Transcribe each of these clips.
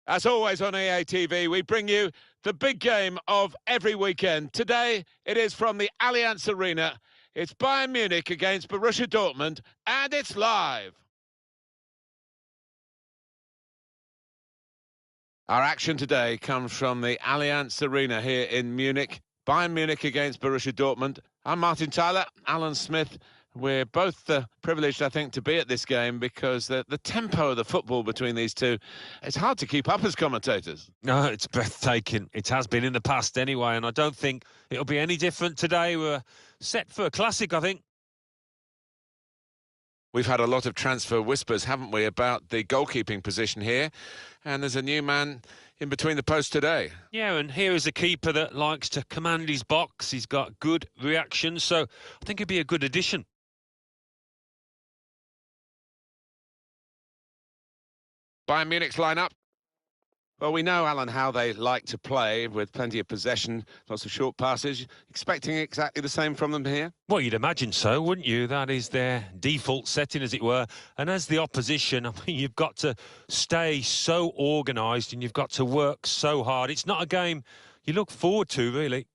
As always on EA TV, we bring you the big game of every weekend. Today, it is from the Allianz Arena. It's Bayern Munich against Borussia Dortmund, and it's live. Our action today comes from the Allianz Arena here in Munich. Bayern Munich against Borussia Dortmund. I'm Martin Tyler, Alan Smith. We're both privileged, I think, to be at this game because the tempo of the football between these two, it's hard to keep up as commentators. No, it's breathtaking. It has been in the past anyway, and I don't think it'll be any different today. We're set for a classic, I think. We've had a lot of transfer whispers, haven't we, about the goalkeeping position here. And there's a new man in between the posts today. Yeah, and here is a keeper that likes to command his box. He's got good reactions, so I think he'd be a good addition. Bayern Munich's lineup. Well, we know, Alan, how they like to play with plenty of possession, lots of short passes. Expecting exactly the same from them here? Well, you'd imagine so, wouldn't you? That is their default setting, as it were. And as the opposition, I mean, you've got to stay so organised and you've got to work so hard. It's not a game you look forward to, really.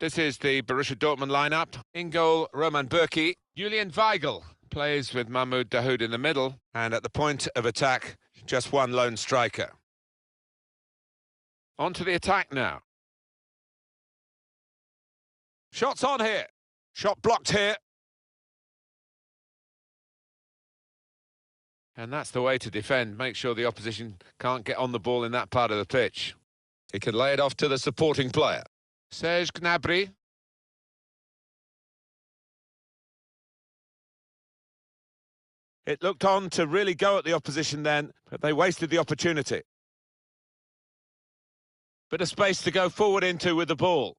This is the Borussia Dortmund lineup. In goal, Roman Bürki. Julian Weigl plays with Mahmoud Dahoud in the middle. And at the point of attack, just one lone striker. On to the attack now. Shots on here. Shot blocked here. And that's the way to defend. Make sure the opposition can't get on the ball in that part of the pitch. He can lay it off to the supporting player. Serge Gnabry. It looked on to really go at the opposition then, but they wasted the opportunity. Bit of space to go forward into with the ball.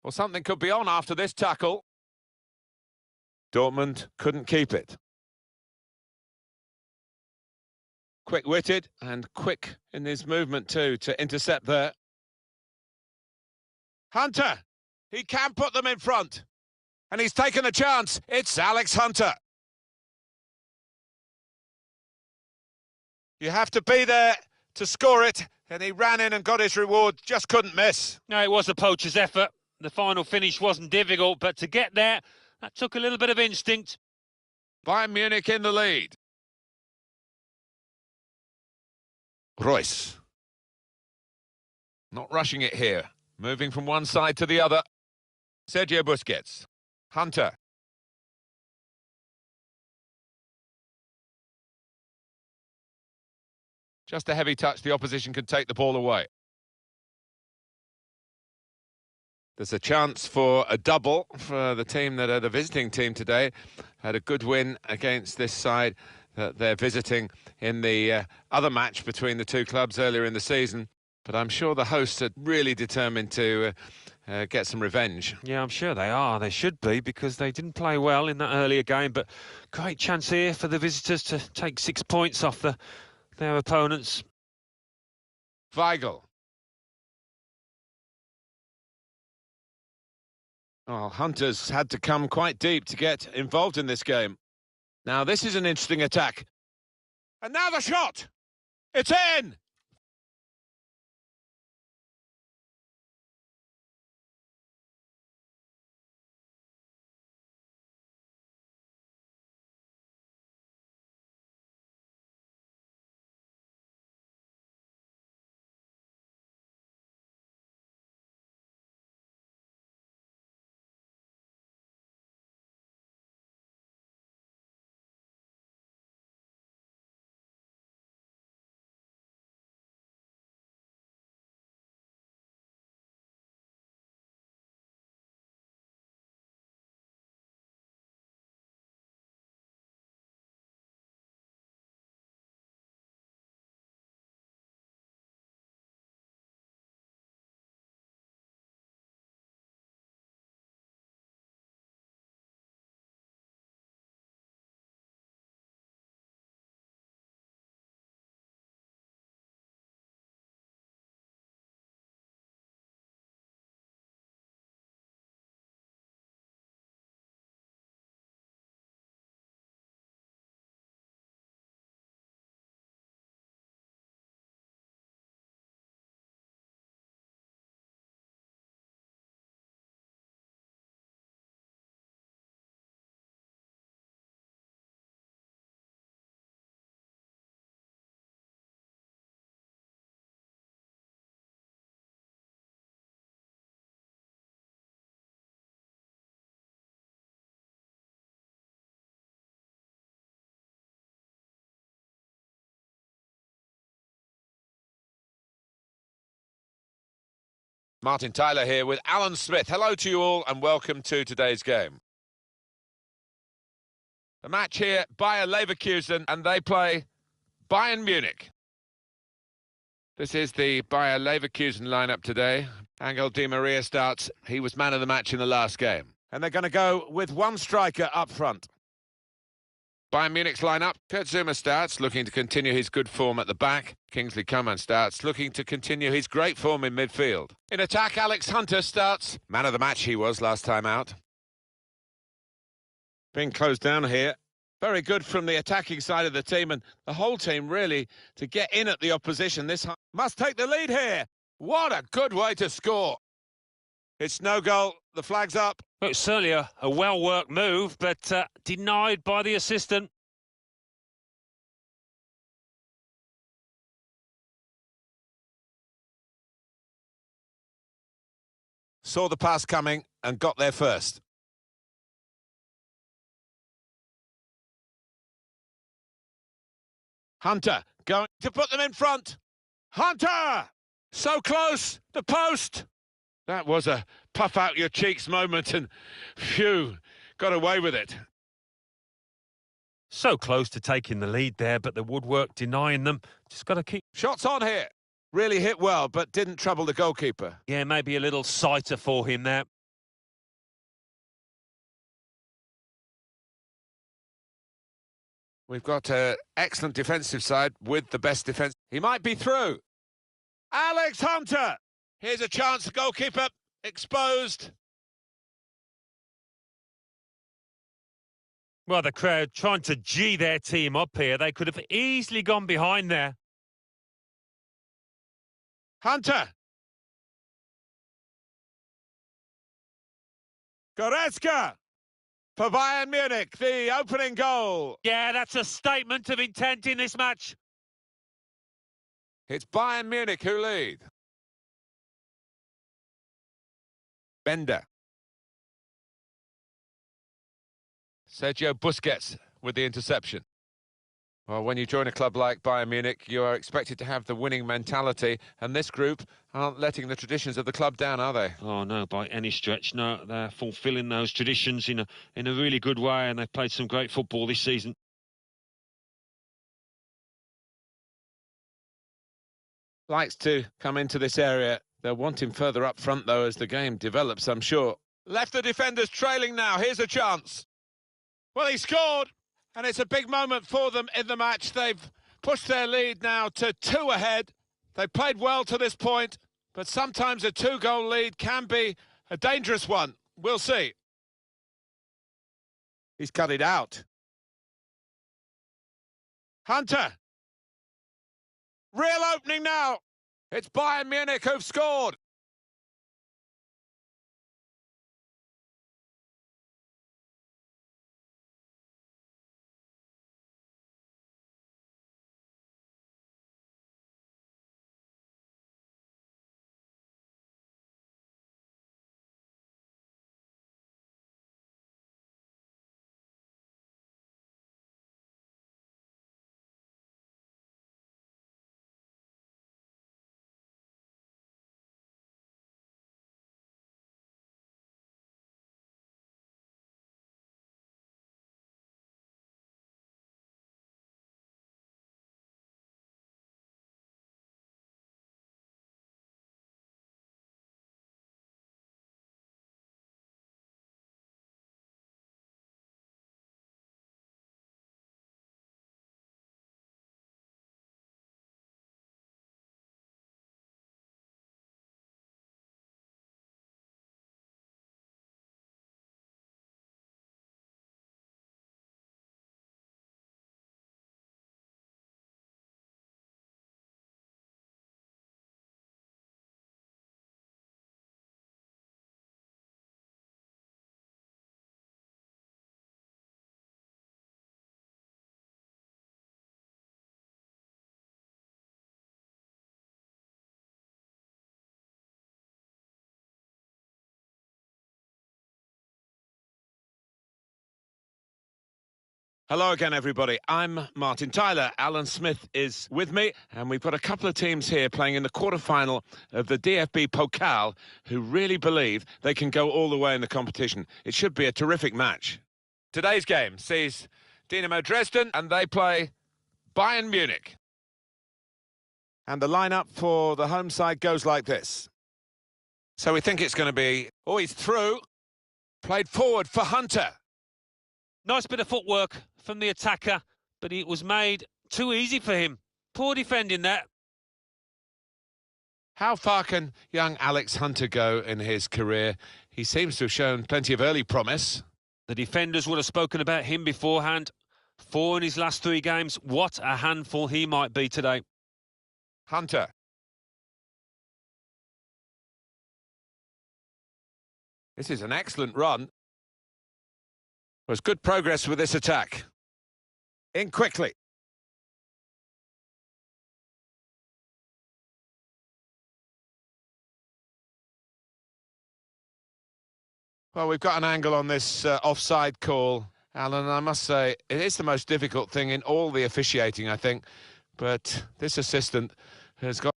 Well, something could be on after this tackle. Dortmund couldn't keep it. Quick-witted and quick in his movement too to intercept there. Hunter, he can put them in front. And he's taken a chance. It's Alex Hunter. You have to be there to score it. And he ran in and got his reward, just couldn't miss. No, it was a poacher's effort. The final finish wasn't difficult, but to get there, that took a little bit of instinct. Bayern Munich in the lead. Royce. Not rushing it here. Moving from one side to the other. Sergio Busquets. Hunter. Just a heavy touch, the opposition can take the ball away. There's a chance for a double for the team that are the visiting team today. Had a good win against this side that they're visiting in the other match between the two clubs earlier in the season. But I'm sure the hosts are really determined to get some revenge. Yeah, I'm sure they are. They should be, because they didn't play well in that earlier game. But great chance here for the visitors to take 6 points off their opponents. Weigl. Oh, Hunter's had to come quite deep to get involved in this game. Now, this is an interesting attack. And now the shot! It's in! Martin Tyler here with Alan Smith. Hello to you all and welcome to today's game. The match here, Bayer Leverkusen, and they play Bayern Munich. This is the Bayer Leverkusen lineup today. Angel Di Maria starts. He was man of the match in the last game. And they're going to go with one striker up front. Bayern Munich's lineup. Kurt Zouma starts, looking to continue his good form at the back. Kingsley Coman starts, looking to continue his great form in midfield. In attack, Alex Hunter starts. Man of the match he was last time out. Being closed down here. Very good from the attacking side of the team, and the whole team really to get in at the opposition. This must take the lead here. What a good way to score. It's no goal. The flag's up. Well, it's certainly a well-worked move, but denied by the assistant. Saw the pass coming and got there first. Hunter going to put them in front. Hunter! So close. The post. That was a puff out your cheeks moment and phew, got away with it. So close to taking the lead there, but the woodwork denying them. Just got to keep... Shots on here. Really hit well, but didn't trouble the goalkeeper. Yeah, maybe a little sighter for him there. We've got an excellent defensive side with the best defence. He might be through. Alex Hunter! Here's a chance, the goalkeeper exposed. Well, the crowd trying to G their team up here. They could have easily gone behind there. Hunter! Goretzka! For Bayern Munich, the opening goal. Yeah, that's a statement of intent in this match. It's Bayern Munich who lead. Bender. Sergio Busquets with the interception. Well, when you join a club like Bayern Munich, you are expected to have the winning mentality, and this group aren't letting the traditions of the club down, are they? Oh, no, by any stretch. No, they're fulfilling those traditions in a really good way, and they've played some great football this season. Likes to come into this area. They'll want him further up front, though, as the game develops, I'm sure. Left the defenders trailing now. Here's a chance. Well, he scored, and it's a big moment for them in the match. They've pushed their lead now to 2 ahead. They played well to this point, but sometimes a 2-goal lead can be a dangerous one. We'll see. He's cut it out. Hunter. Real opening now. It's Bayern Munich who've scored. Hello again, everybody. I'm Martin Tyler. Alan Smith is with me, and we've got a couple of teams here playing in the quarter-final of the DFB Pokal who really believe they can go all the way in the competition. It should be a terrific match. Today's game sees Dynamo Dresden, and they play Bayern Munich. And the lineup for the home side goes like this. So we think it's going to be... Oh, he's through. Played forward for Hunter. Nice bit of footwork from the attacker, but it was made too easy for him. Poor defending there. How far can young Alex Hunter go in his career? He seems to have shown plenty of early promise. The defenders would have spoken about him beforehand. 4 in his last 3 games. What a handful he might be today. Hunter. This is an excellent run. There's good progress with this attack. In quickly. Well, we've got an angle on this offside call, Alan. I must say, it is the most difficult thing in all the officiating, I think. But this assistant has got...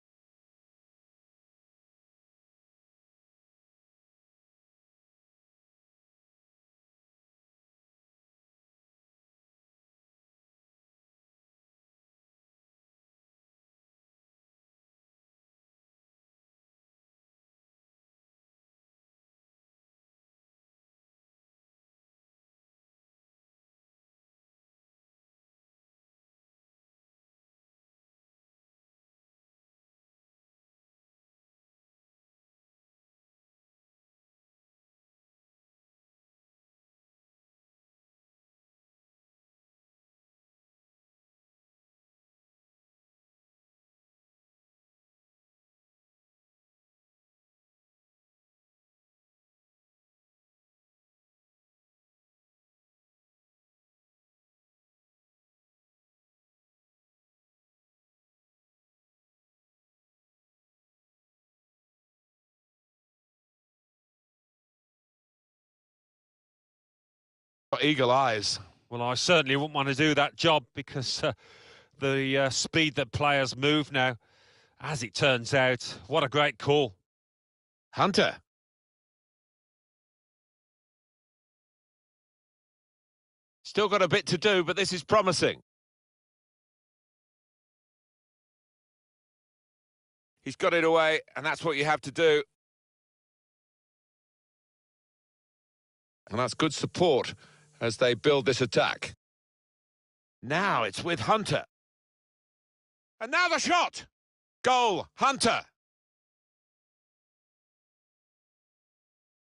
Eagle eyes. Well, I certainly wouldn't want to do that job because the speed that players move now, as it turns out, what a great call. Hunter. Still got a bit to do, but this is promising. He's got it away, and that's what you have to do. And that's good support as they build this attack. Now it's with Hunter. And now the shot! Goal, Hunter!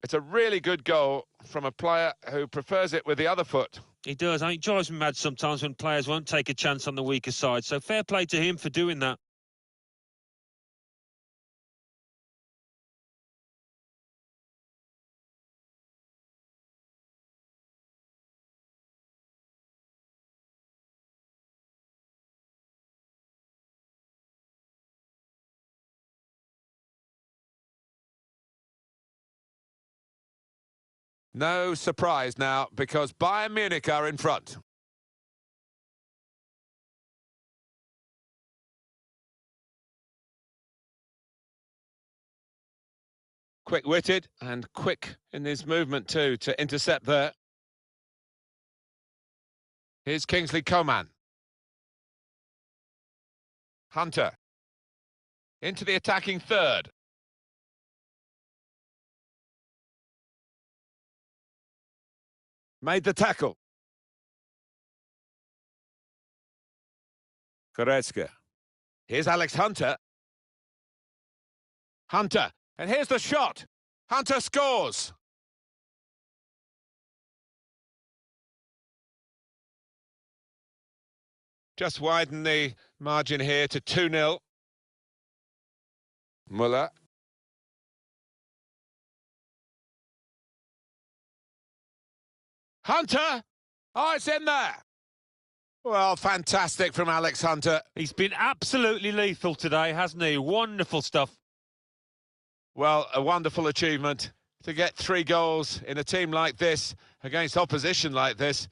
It's a really good goal from a player who prefers it with the other foot. He does. It drives me mad sometimes when players won't take a chance on the weaker side. So fair play to him for doing that. No surprise now, because Bayern Munich are in front. Quick-witted and quick in his movement too to intercept there. Here's Kingsley Coman. Hunter. Into the attacking third. Made the tackle. Goretzka. Here's Alex Hunter. Hunter. And here's the shot. Hunter scores. Just widen the margin here to 2-0. Muller. Hunter! Oh, it's in there! Well, fantastic from Alex Hunter. He's been absolutely lethal today, hasn't he? Wonderful stuff. Well, a wonderful achievement to get 3 goals in a team like this, against opposition like this.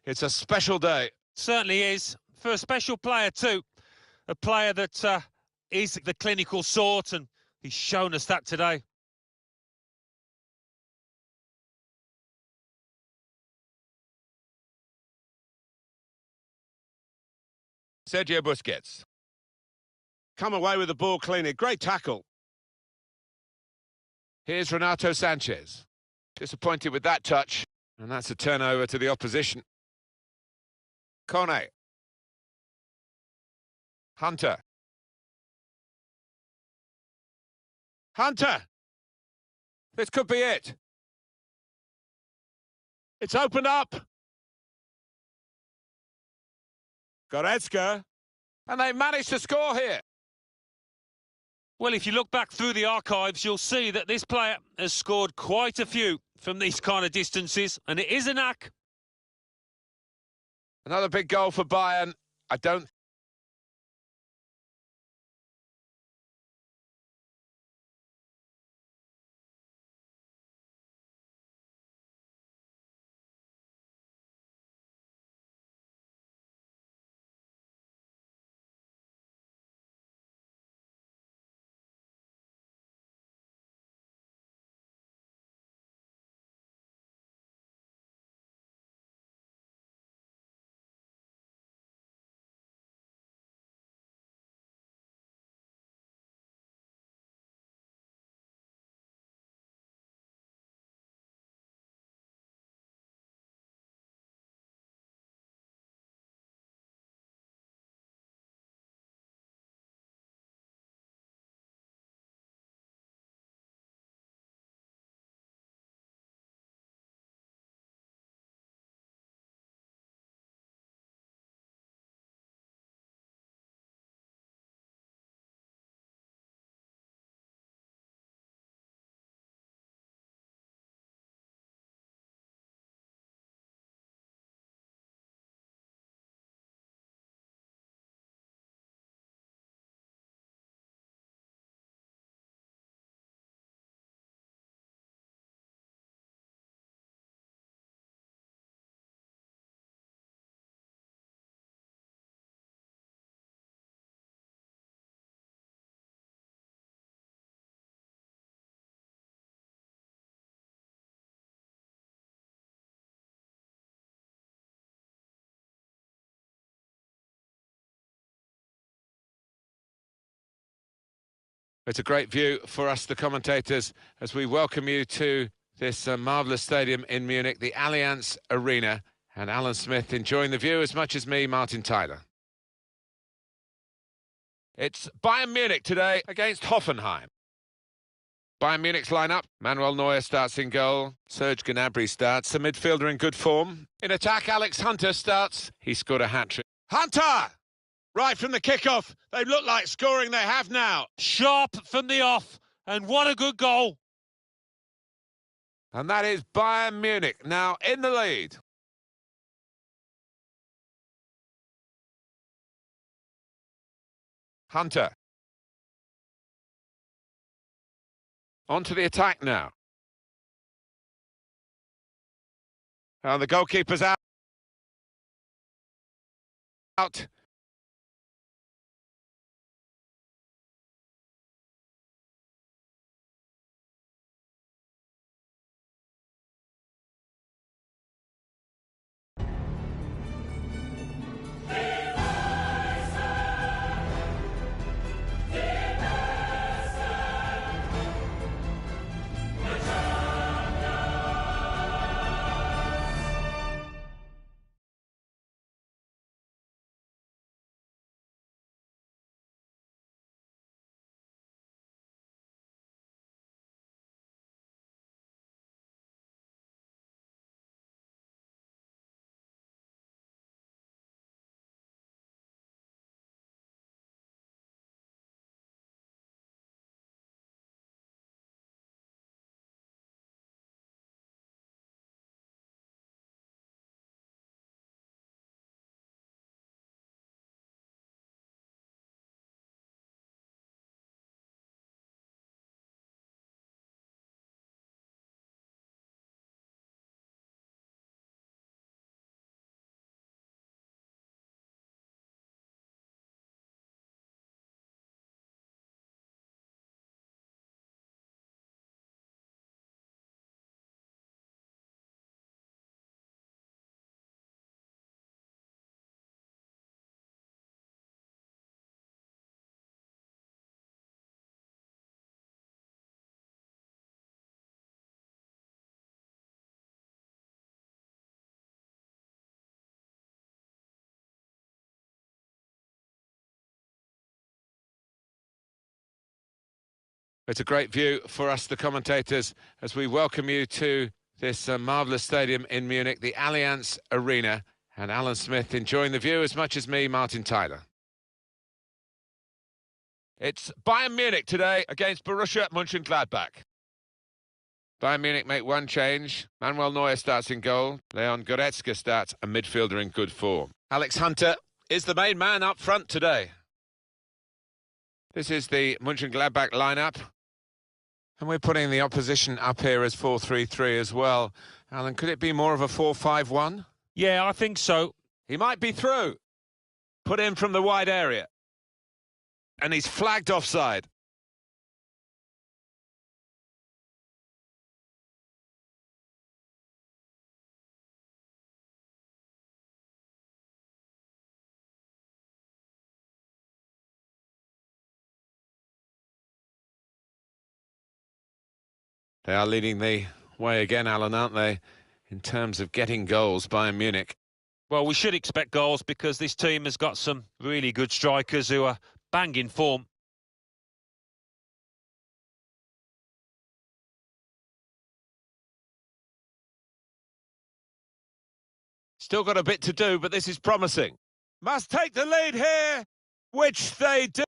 It's a special day. Certainly is. For a special player too. A player that is the clinical sort, and he's shown us that today. Sergio Busquets. Come away with the ball cleanly. Great tackle. Here's Renato Sanchez. Disappointed with that touch. And that's a turnover to the opposition. Kone. Hunter. Hunter! This could be it. It's opened up. Goretzka. And they managed to score here. Well, if you look back through the archives, you'll see that this player has scored quite a few from these kind of distances, and it is a knack. Another big goal for Bayern. I don't... It's a great view for us, the commentators, as we welcome you to this marvellous stadium in Munich, the Allianz Arena. And Alan Smith enjoying the view as much as me, Martin Tyler. It's Bayern Munich today against Hoffenheim. Bayern Munich's lineup: Manuel Neuer starts in goal. Serge Gnabry starts, a midfielder in good form. In attack, Alex Hunter starts. He scored a hat-trick. Hunter! Right from the kickoff, they look like scoring. They have now. Sharp from the off, and what a good goal. And that is Bayern Munich now in the lead. Hunter. On to the attack now. And the goalkeeper's out. It's a great view for us, the commentators, as we welcome you to this marvellous stadium in Munich, the Allianz Arena. And Alan Smith enjoying the view as much as me, Martin Tyler. It's Bayern Munich today against Borussia Mönchengladbach. Bayern Munich make one change. Manuel Neuer starts in goal. Leon Goretzka starts, a midfielder in good form. Alex Hunter is the main man up front today. This is the Mönchengladbach lineup. And we're putting the opposition up here as 4-3-3 as well. Alan, could it be more of a 4-5-1? Yeah, I think so. He might be through. Put in from the wide area. And he's flagged offside. They are leading the way again, Alan, aren't they, in terms of getting goals, Bayern Munich? Well, we should expect goals because this team has got some really good strikers who are bang in form. Still got a bit to do, but this is promising. Must take the lead here, which they do.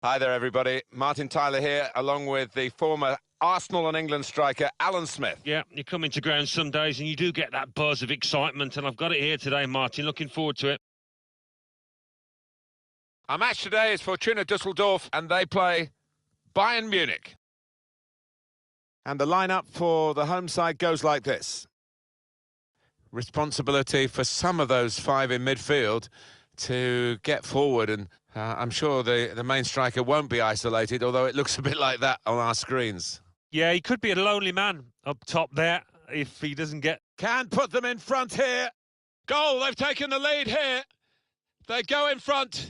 Hi there, everybody. Martin Tyler here, along with the former Arsenal and England striker, Alan Smith. Yeah, you come into ground some days and you do get that buzz of excitement, and I've got it here today, Martin. Looking forward to it. Our match today is Fortuna Düsseldorf, and they play Bayern Munich. And the lineup for the home side goes like this. Responsibility for some of those five in midfield to get forward, and I'm sure the main striker won't be isolated, although it looks a bit like that on our screens. Yeah, he could be a lonely man up top there if he doesn't get... Can put them in front here. Goal, they've taken the lead here. They go in front.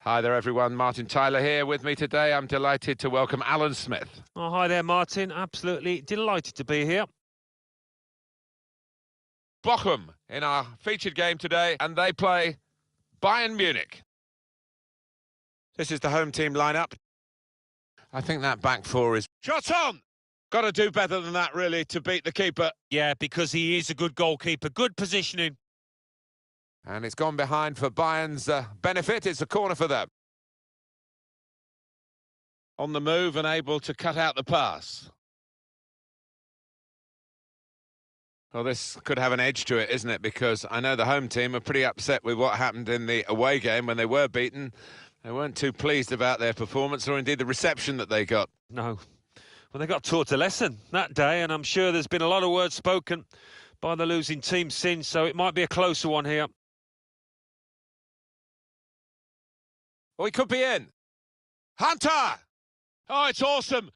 Hi there, everyone. Martin Tyler here with me today. I'm delighted to welcome Alan Smith. Oh, hi there, Martin. Absolutely delighted to be here. Bochum in our featured game today, and they play Bayern Munich. This is the home team lineup. I think that back four is shot on. Got to do better than that, really, to beat the keeper. Yeah, because he is a good goalkeeper. Good positioning. And it's gone behind for Bayern's benefit. It's a corner for them. On the move and able to cut out the pass. Well, this could have an edge to it, isn't it? Because I know the home team are pretty upset with what happened in the away game when they were beaten. They weren't too pleased about their performance or indeed the reception that they got. No. Well, they got taught a lesson that day, and I'm sure there's been a lot of words spoken by the losing team since, so it might be a closer one here. Well, he could be in. Hunter! Oh, it's awesome.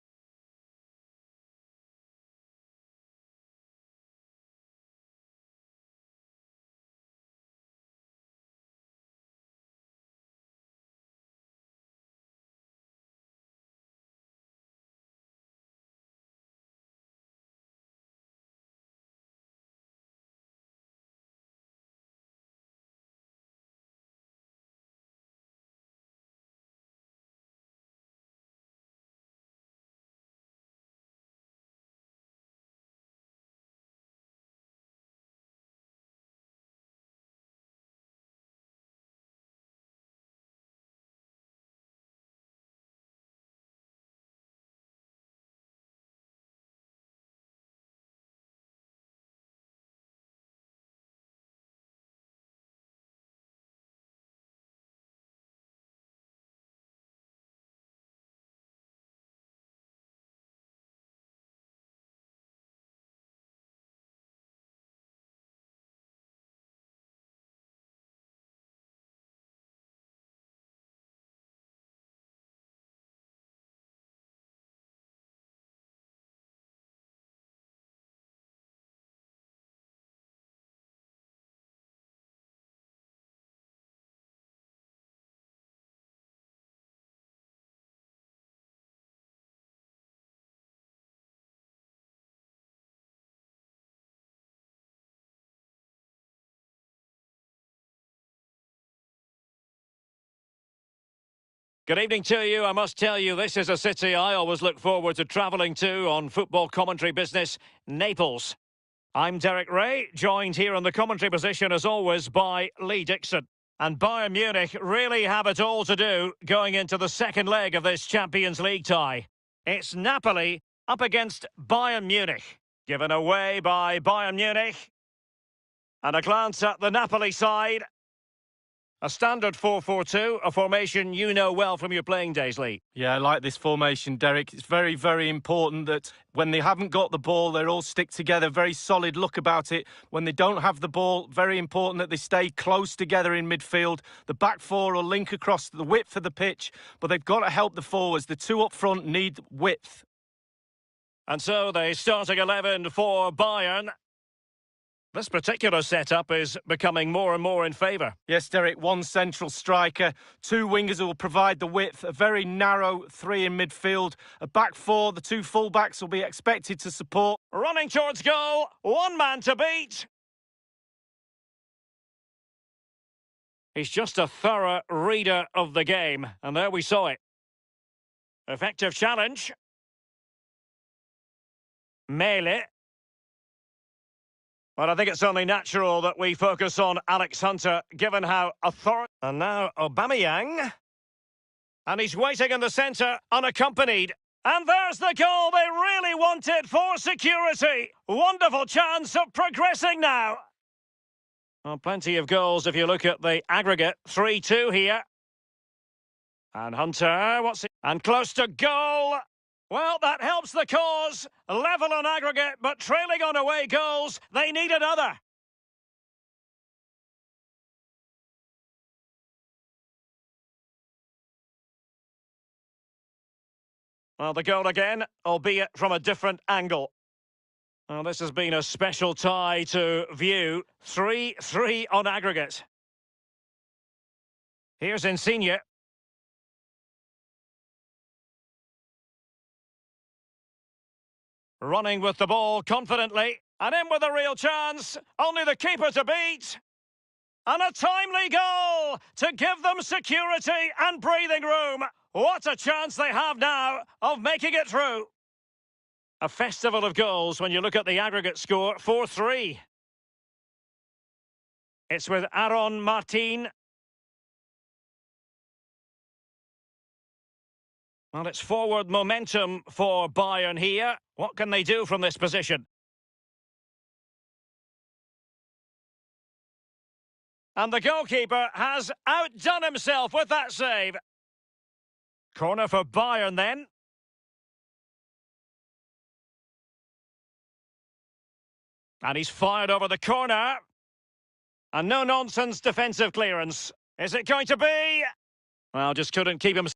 Good evening to you. I must tell you, this is a city I always look forward to travelling to on football commentary business, Naples. I'm Derek Ray, joined here in the commentary position as always by Lee Dixon. And Bayern Munich really have it all to do going into the second leg of this Champions League tie. It's Napoli up against Bayern Munich. Given away by Bayern Munich. And a glance at the Napoli side. A standard 4-4-2, a formation you know well from your playing days, Lee. Yeah, I like this formation, Derek. It's very, very important that when they haven't got the ball, they all stick together. Very solid look about it. When they don't have the ball, very important that they stay close together in midfield. The back four will link across the width of the pitch, but they've got to help the forwards. The two up front need width. And so the starting 11 for Bayern. This particular setup is becoming more and more in favour. Yes, Derek, one central striker, two wingers who will provide the width, a very narrow three in midfield, a back four, the two full-backs will be expected to support. Running towards goal, one man to beat. He's just a thorough reader of the game, and there we saw it. Effective challenge. Mele. Well, I think it's only natural that we focus on Alex Hunter, given how authoritative... And now Aubameyang. And he's waiting in the centre, unaccompanied. And there's the goal they really wanted for security. Wonderful chance of progressing now. Well, plenty of goals if you look at the aggregate. 3-2 here. And Hunter, what's it? And close to goal. Well, that helps the cause. Level on aggregate, but trailing on away goals. They need another. Well, the goal again, albeit from a different angle. Well, this has been a special tie to view. 3-3 on aggregate. Here's Insigne. Running with the ball confidently. And in with a real chance. Only the keeper to beat. And a timely goal to give them security and breathing room. What a chance they have now of making it through. A festival of goals when you look at the aggregate score, 4-3. It's with Aaron Martin. Well, it's forward momentum for Bayern here. What can they do from this position? And the goalkeeper has outdone himself with that save. Corner for Bayern then. And he's fired over the corner. And no-nonsense defensive clearance. Is it going to be? Well, just couldn't keep him.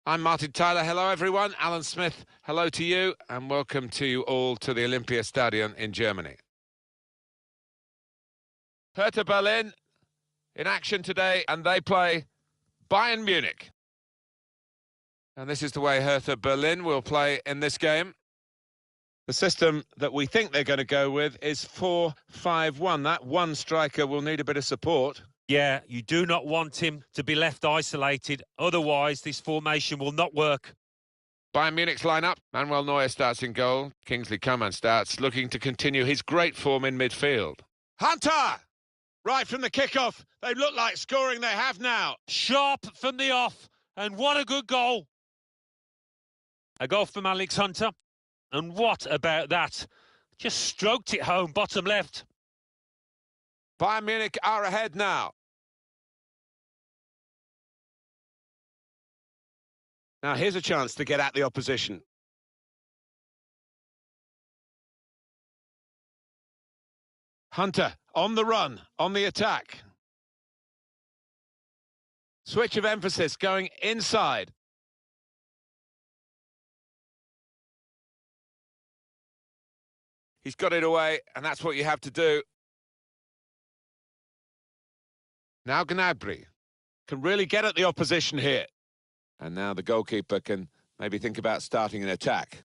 I'm Martin Tyler. Hello, everyone. Alan Smith, hello to you, and welcome to you all to the Olympiastadion in Germany. Hertha Berlin in action today, and they play Bayern Munich. And this is the way Hertha Berlin will play in this game. The system that we think they're going to go with is 4-5-1. That one striker will need a bit of support. Yeah, you do not want him to be left isolated. Otherwise, this formation will not work. Bayern Munich's lineup. Manuel Neuer starts in goal. Kingsley Coman starts, looking to continue his great form in midfield. Hunter! Right from the kickoff. They look like scoring. They have now. Sharp from the off. And what a good goal. A goal from Alex Hunter. And what about that? Just stroked it home, bottom left. Bayern Munich are ahead now. Now here's a chance to get at the opposition. Hunter on the run, on the attack. Switch of emphasis going inside. He's got it away, and that's what you have to do. Now Gnabry can really get at the opposition here. And now the goalkeeper can maybe think about starting an attack.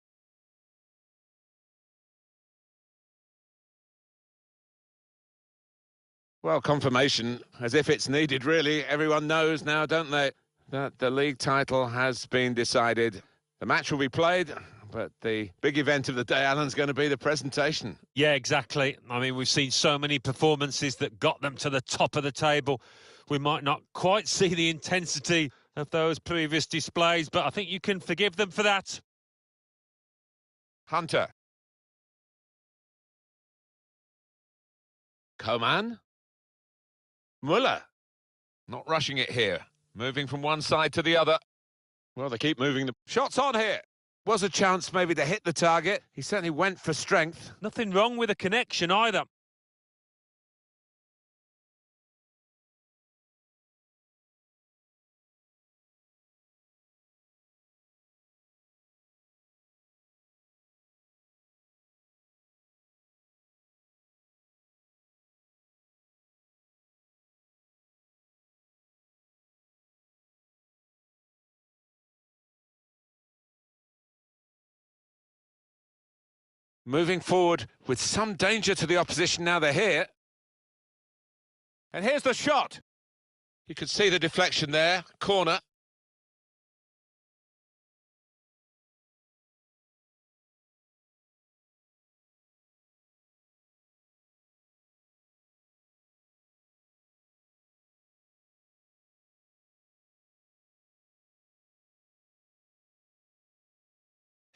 Well, confirmation, as if it's needed, really. Everyone knows now, don't they, that the league title has been decided. The match will be played, but the big event of the day, Alan's going to be the presentation. Yeah, exactly. I mean, we've seen so many performances that got them to the top of the table. We might not quite see the intensity of those previous displays, but I think you can forgive them for that. Hunter. Coman. Müller. Not rushing it here. Moving from one side to the other. Well, they keep moving. The shots on here. Was a chance maybe to hit the target. He certainly went for strength. Nothing wrong with a connection either. Moving forward with some danger to the opposition now they're here. And here's the shot. You could see the deflection there. Corner.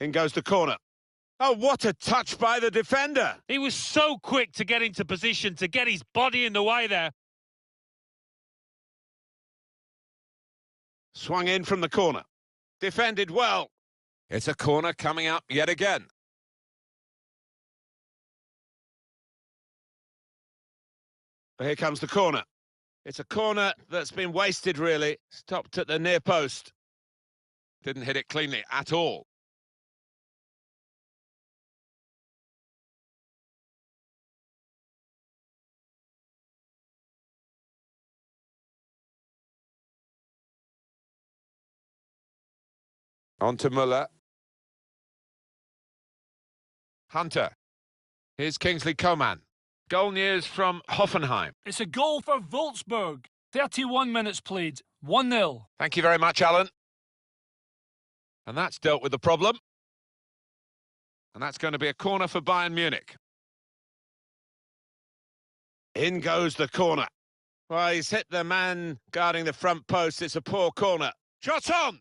In goes the corner. Oh, what a touch by the defender. He was so quick to get into position, to get his body in the way there. Swung in from the corner. Defended well. It's a corner coming up yet again. Here comes the corner. It's a corner that's been wasted, really. Stopped at the near post. Didn't hit it cleanly at all. On to Müller. Hunter. Here's Kingsley Coman. Goal news from Hoffenheim. It's a goal for Wolfsburg. 31 minutes played. 1-0. Thank you very much, Alan. And that's dealt with the problem. And that's going to be a corner for Bayern Munich. In goes the corner. Well, he's hit the man guarding the front post. It's a poor corner. Shot on!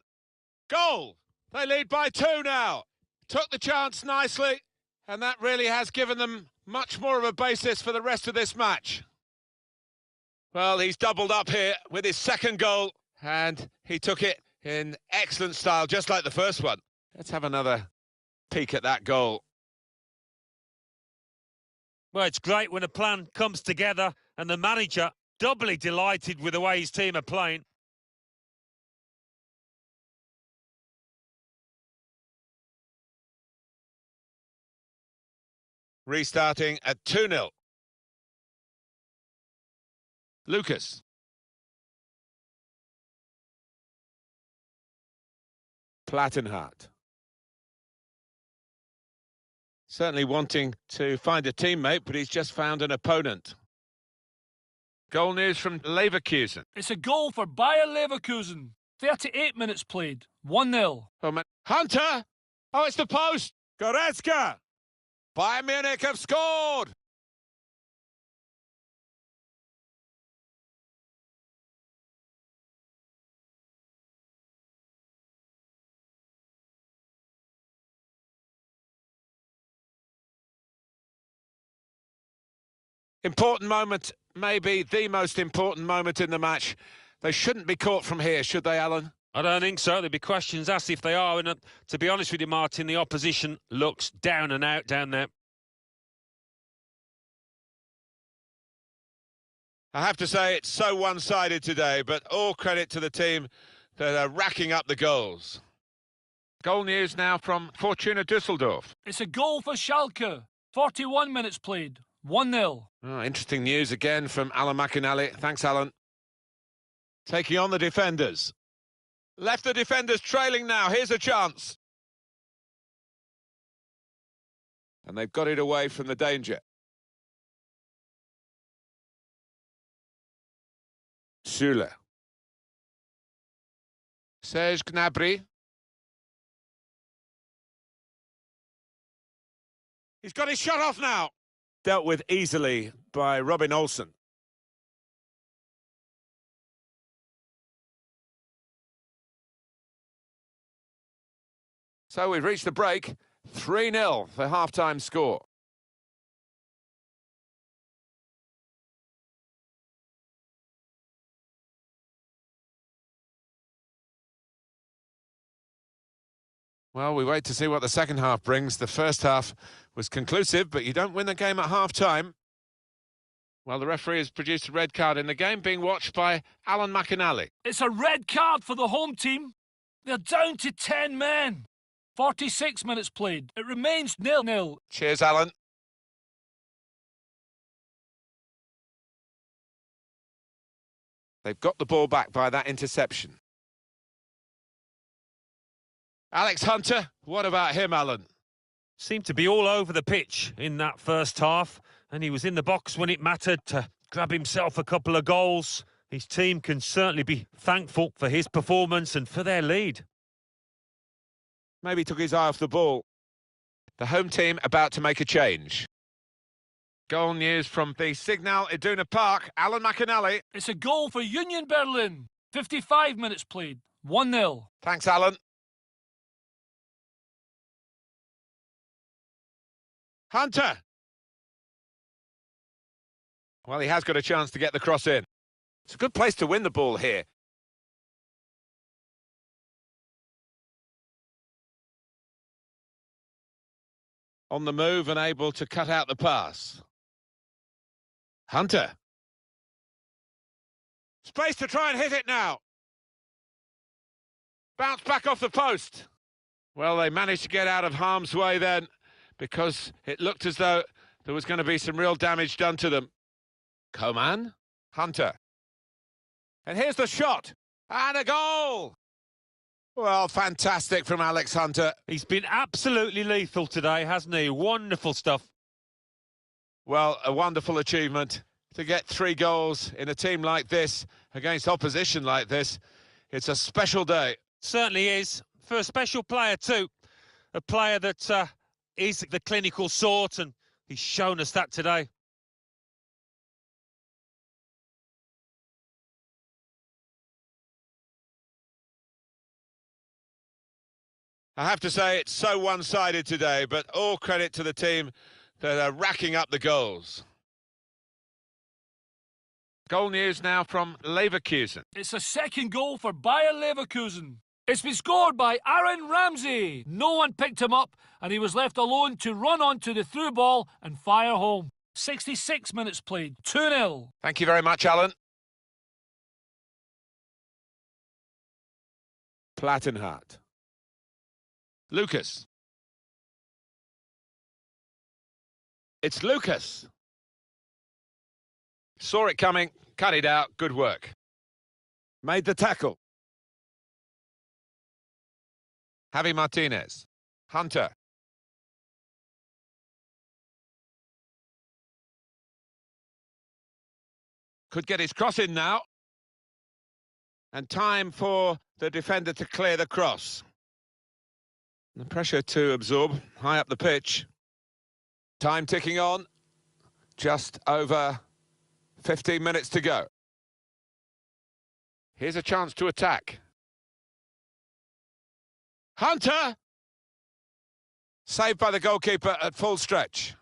Goal! They lead by 2 now. Took the chance nicely, and that really has given them much more of a basis for the rest of this match. Well, he's doubled up here with his second goal, and he took it in excellent style, just like the first one. Let's have another peek at that goal. Well, it's great when a plan comes together, and the manager doubly delighted with the way his team are playing. Restarting at 2-0. Lucas. Plattenhardt. Certainly wanting to find a teammate, but he's just found an opponent. Goal news from Leverkusen. It's a goal for Bayer Leverkusen. 38 minutes played. 1-0. Hunter! Oh, it's the post! Goretzka! Bayern Munich have scored! Important moment, maybe the most important moment in the match. They shouldn't be caught from here, should they, Alan? I don't think so. There'll be questions asked if they are. And to be honest with you, Martin, the opposition looks down and out down there. I have to say it's so one-sided today, but all credit to the team that are racking up the goals. Goal news now from Fortuna Düsseldorf. It's a goal for Schalke. 41 minutes played. 1-0. Oh, interesting news again from Alan McInally. Thanks, Alan. Taking on the defenders. Left the defenders trailing now. Here's a chance. And they've got it away from the danger. Süle. Serge Gnabry. He's got his shot off now. Dealt with easily by Robin Olsen. So we've reached the break. 3-0, the half-time score. Well, we wait to see what the second half brings. The first half was conclusive, but you don't win the game at half-time. Well, the referee has produced a red card in the game, being watched by Alan McInally. It's a red card for the home team. They're down to 10 men. 46 minutes played. It remains 0-0. Cheers, Alan. They've got the ball back by that interception. Alex Hunter, what about him, Alan? Seemed to be all over the pitch in that first half, and he was in the box when it mattered to grab himself a couple of goals. His team can certainly be thankful for his performance and for their lead. Maybe took his eye off the ball. The home team about to make a change. Goal news from the Signal Iduna Park. Alan McInally. It's a goal for Union Berlin. 55 minutes played. 1-0. Thanks, Alan. Hunter. Well, he has got a chance to get the cross in. It's a good place to win the ball here. On the move and able to cut out the pass. Hunter. Space to try and hit it now. Bounce back off the post. Well, they managed to get out of harm's way then, because it looked as though there was going to be some real damage done to them. Coman. Hunter. And here's the shot. And a goal! Well, fantastic from Alex Hunter. He's been absolutely lethal today, hasn't he? Wonderful stuff. Well, a wonderful achievement to get 3 goals in a team like this, against opposition like this. It's a special day. Certainly is. For a special player too. A player that is the clinical sort, and he's shown us that today. I have to say it's so one-sided today, but all credit to the team that are racking up the goals. Goal news now from Leverkusen. It's a second goal for Bayer Leverkusen. It's been scored by Aaron Ramsey. No one picked him up, and he was left alone to run onto the through ball and fire home. 66 minutes played. 2-0. Thank you very much, Alan. Plattenhardt. Lucas. It's Lucas. Saw it coming, cut it out, good work. Made the tackle. Javi Martinez. Hunter. Could get his cross in now. And time for the defender to clear the cross. The pressure to absorb high up the pitch. Time ticking on. Just over 15 minutes to go. Here's a chance to attack. Hunter! Saved by the goalkeeper at full stretch.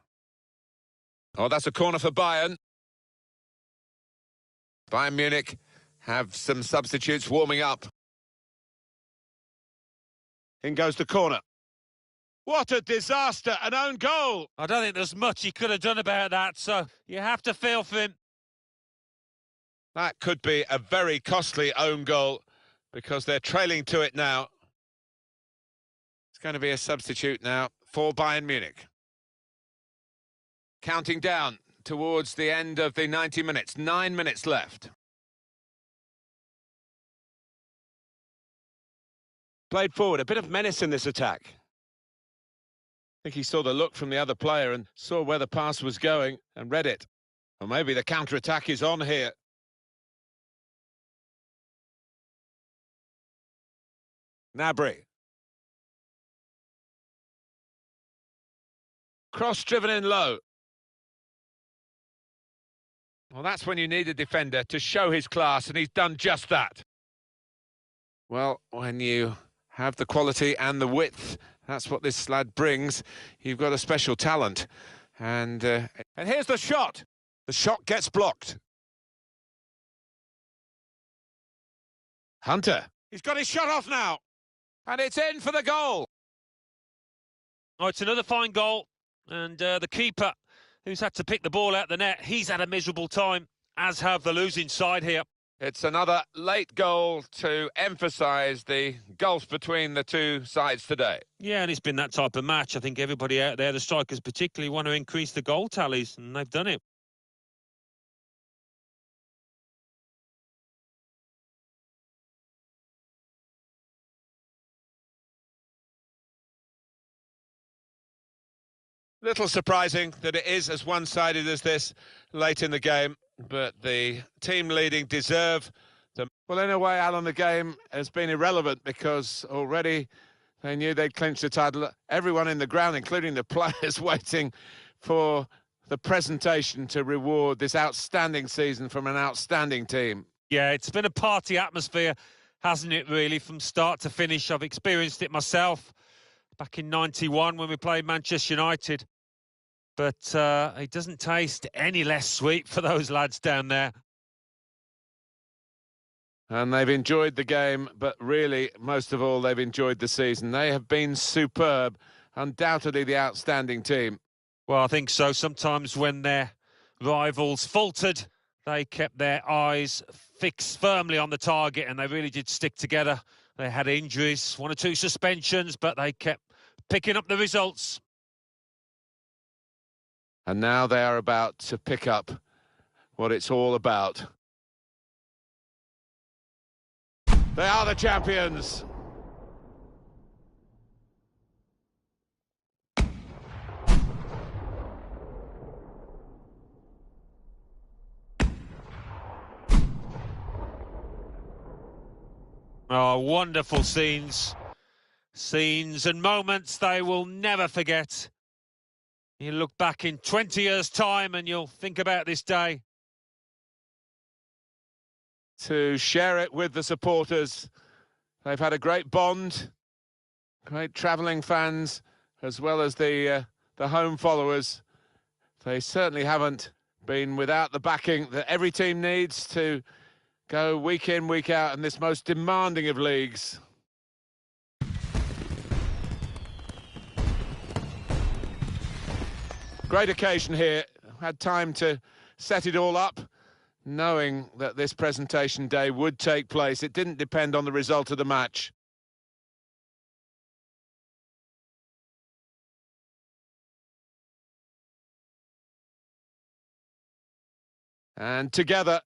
Oh, that's a corner for Bayern. Bayern Munich have some substitutes warming up. In goes the corner. What a disaster, an own goal! I don't think there's much he could have done about that, so you have to feel for him. That could be a very costly own goal because they're trailing to it now. It's going to be a substitute now for Bayern Munich. Counting down towards the end of the 90 minutes. 9 minutes left. Played forward, a bit of menace in this attack. I think he saw the look from the other player and saw where the pass was going and read it. Or maybe the counter-attack is on here. Gnabry. Cross driven in low. Well, that's when you need a defender to show his class, and he's done just that. Well, when you have the quality and the width, that's what this lad brings. You've got a special talent. And here's the shot. The shot gets blocked. Hunter. He's got his shot off now. And it's in for the goal. Oh, it's another fine goal. And the keeper, who's had to pick the ball out the net, he's had a miserable time, as have the losing side here. It's another late goal to emphasise the gulf between the two sides today. Yeah, and it's been that type of match. I think everybody out there, the strikers particularly, want to increase the goal tallies, and they've done it. Little surprising that it is as one-sided as this late in the game, but the team leading deserve them. Well, in a way, Alan, the game has been irrelevant because already they knew they'd clinched the title. Everyone in the ground, including the players, waiting for the presentation to reward this outstanding season from an outstanding team. Yeah, it's been a party atmosphere, hasn't it, really, from start to finish. I've experienced it myself back in '91 when we played Manchester United. But it doesn't taste any less sweet for those lads down there. And they've enjoyed the game, but really, most of all, they've enjoyed the season. They have been superb, undoubtedly the outstanding team. Well, I think so. Sometimes when their rivals faltered, they kept their eyes fixed firmly on the target, and they really did stick together. They had injuries, 1 or 2 suspensions, but they kept picking up the results. And now they are about to pick up what it's all about. They are the champions. Oh, wonderful scenes. Scenes and moments they will never forget. You look back in 20 years' time and you'll think about this day. To share it with the supporters. They've had a great bond. Great travelling fans, as well as the home followers. They certainly haven't been without the backing that every team needs to go week in, week out in this most demanding of leagues. Great occasion here. Had time to set it all up, knowing that this presentation day would take place. It didn't depend on the result of the match. And together